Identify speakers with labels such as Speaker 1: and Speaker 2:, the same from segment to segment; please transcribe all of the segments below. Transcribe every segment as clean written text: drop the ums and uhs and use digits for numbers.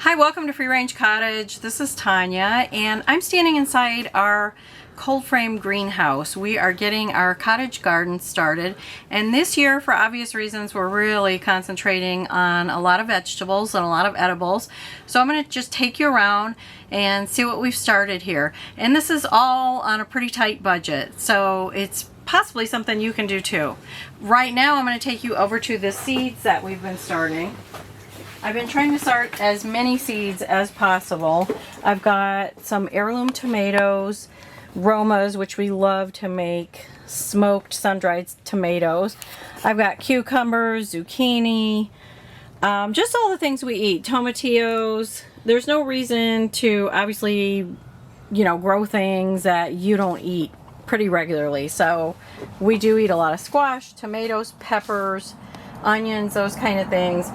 Speaker 1: Hi, welcome to Free Range Cottage. This is Tanya, and I'm standing inside our cold frame greenhouse. We are getting our cottage garden started, and this year, for obvious reasons, we're really concentrating on a lot of vegetables and a lot of edibles. So I'm going to just take you around and see what we've started here. And this is all on a pretty tight budget, so it's possibly something you can do too. Right now, I'm going to take you over to the seeds that we've been starting. I've been trying to start as many seeds as possible. I've got some heirloom tomatoes, Romas, which we love to make smoked sun-dried tomatoes. I've got cucumbers, zucchini, just all the things we eat, tomatillos. There's no reason to obviously, grow things that you don't eat pretty regularly. So we do eat a lot of squash, tomatoes, peppers, onions, those kind of things.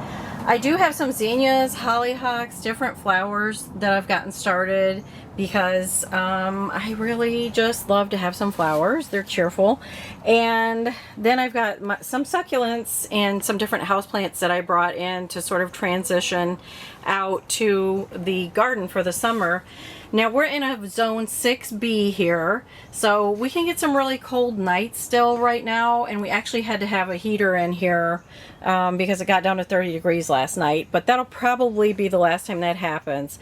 Speaker 1: I do have some zinnias, hollyhocks, different flowers that I've gotten started because I really just love to have some flowers. They're cheerful. And then I've got some succulents and some different houseplants that I brought in to sort of transition out to the garden for the summer. Now we're in a zone 6B here, so we can get some really cold nights still right now, and we actually had to have a heater in here because it got down to 30 degrees last night, but that'll probably be the last time that happens.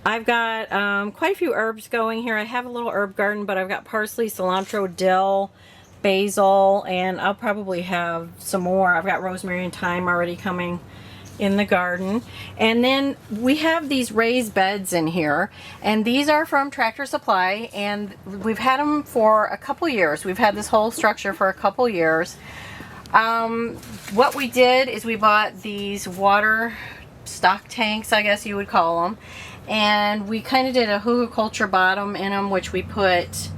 Speaker 1: I've got quite a few herbs going here. I have a little herb garden, but I've got parsley, cilantro, dill, basil, and I'll probably have some more. I've got rosemary and thyme already coming in the garden. And then we have these raised beds in here, and these are from Tractor Supply, and we've had them for a couple years. We've had this whole structure for a couple years. What we did is we bought these water stock tanks, I guess you would call them, and we kind of did a hugelkultur bottom in them, which we put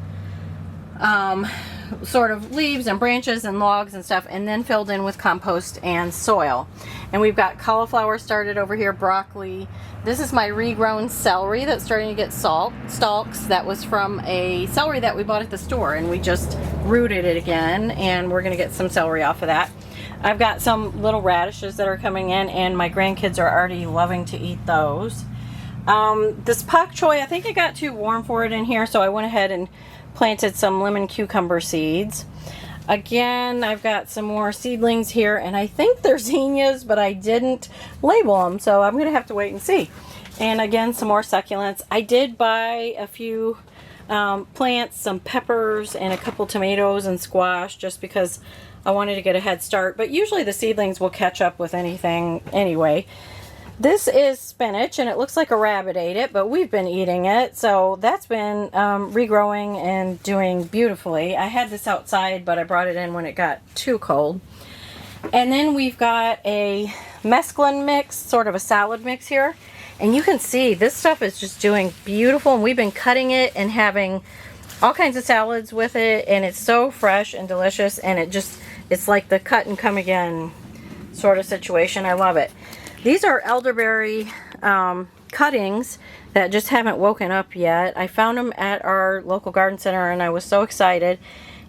Speaker 1: sort of leaves and branches and logs and stuff, and then filled in with compost and soil. And we've got cauliflower started over here, broccoli. This is my regrown celery that's starting to get stalks. That was from a celery that we bought at the store, and we just rooted it again, and we're going to get some celery off of that. I've got some little radishes that are coming in, and my grandkids are already loving to eat those. This pak choi, I think it got too warm for it in here, so I went ahead and planted some lemon cucumber seeds. Again, I've got some more seedlings here, and I think they're zinnias, but I didn't label them, so I'm going to have to wait and see. And again, some more succulents. I did buy a few plants, some peppers, and a couple tomatoes and squash, just because I wanted to get a head start. But usually the seedlings will catch up with anything anyway. This is spinach, and it looks like a rabbit ate it, but we've been eating it, so that's been regrowing and doing beautifully. I had this outside, but I brought it in when it got too cold. And then we've got a mesclun mix, sort of a salad mix here, and you can see this stuff is just doing beautiful, and we've been cutting it and having all kinds of salads with it, and it's so fresh and delicious, and it's like the cut and come again sort of situation. I love it. These are elderberry cuttings that just haven't woken up yet. I found them at our local garden center, and I was so excited.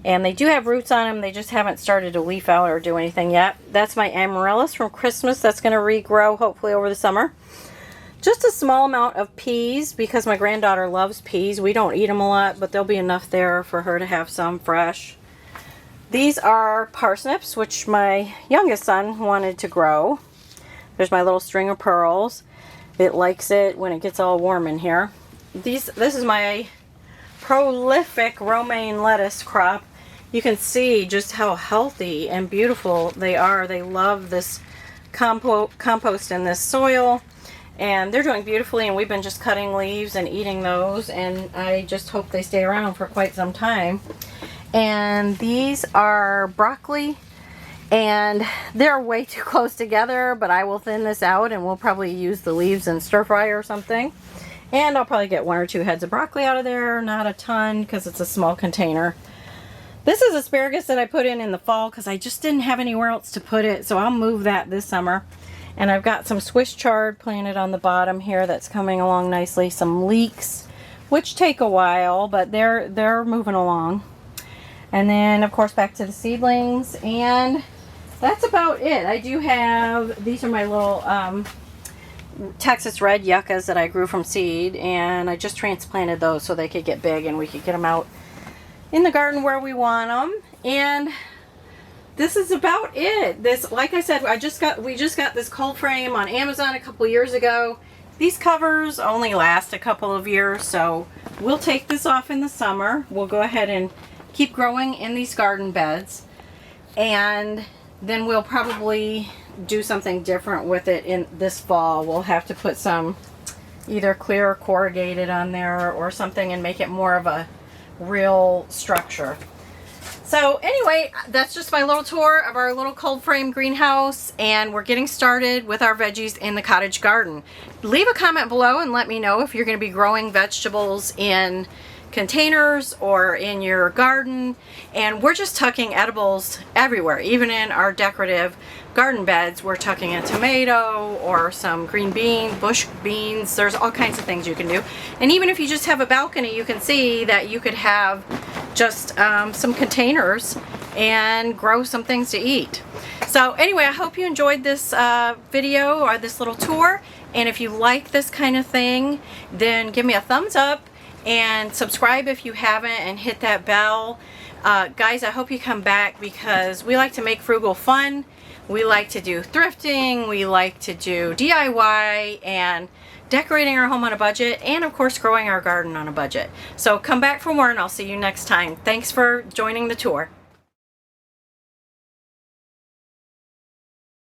Speaker 1: And they do have roots on them. They just haven't started to leaf out or do anything yet. That's my amaryllis from Christmas. That's going to regrow hopefully over the summer. Just a small amount of peas because my granddaughter loves peas. We don't eat them a lot, but there'll be enough there for her to have some fresh. These are parsnips, which my youngest son wanted to grow. There's my little string of pearls. It likes it when it gets all warm in here. This is my prolific romaine lettuce crop. You can see just how healthy and beautiful they are. They love this compost in this soil, and they're doing beautifully, and we've been just cutting leaves and eating those, and I just hope they stay around for quite some time. And these are broccoli, and they're way too close together, but I will thin this out, and we'll probably use the leaves in stir fry or something. And I'll probably get 1 or 2 heads of broccoli out of there, not a ton because it's a small container. This is asparagus that I put in the fall because I just didn't have anywhere else to put it, so I'll move that this summer. And I've got some Swiss chard planted on the bottom here that's coming along nicely. Some leeks, which take a while, but they're moving along. And then, of course, back to the seedlings, and that's about it. I do have, these are my little Texas red yuccas that I grew from seed, and I just transplanted those so they could get big and we could get them out in the garden where we want them. And this is about it. This, like I said, we just got this cold frame on Amazon a couple years ago. These covers only last a couple of years, so we'll take this off in the summer. We'll go ahead and keep growing in these garden beds, and then we'll probably do something different with it in this fall. We'll have to put some either clear corrugated on there or something and make it more of a real structure. So anyway, that's just my little tour of our little cold frame greenhouse, and we're getting started with our veggies in the cottage garden. Leave a comment below and let me know if you're going to be growing vegetables in containers or in your garden. And we're just tucking edibles everywhere, even in our decorative garden beds. We're tucking a tomato or some green bean, bush beans. There's all kinds of things you can do. And even if you just have a balcony, you can see that you could have just some containers and grow some things to eat. So anyway, I hope you enjoyed this video or this little tour, and if you like this kind of thing, then give me a thumbs up and subscribe if you haven't, and hit that bell. Guys, I hope you come back, because we like to make frugal fun. We like to do thrifting, we like to do DIY, and decorating our home on a budget, and of course growing our garden on a budget. So come back for more, and I'll see you next time. Thanks for joining the tour.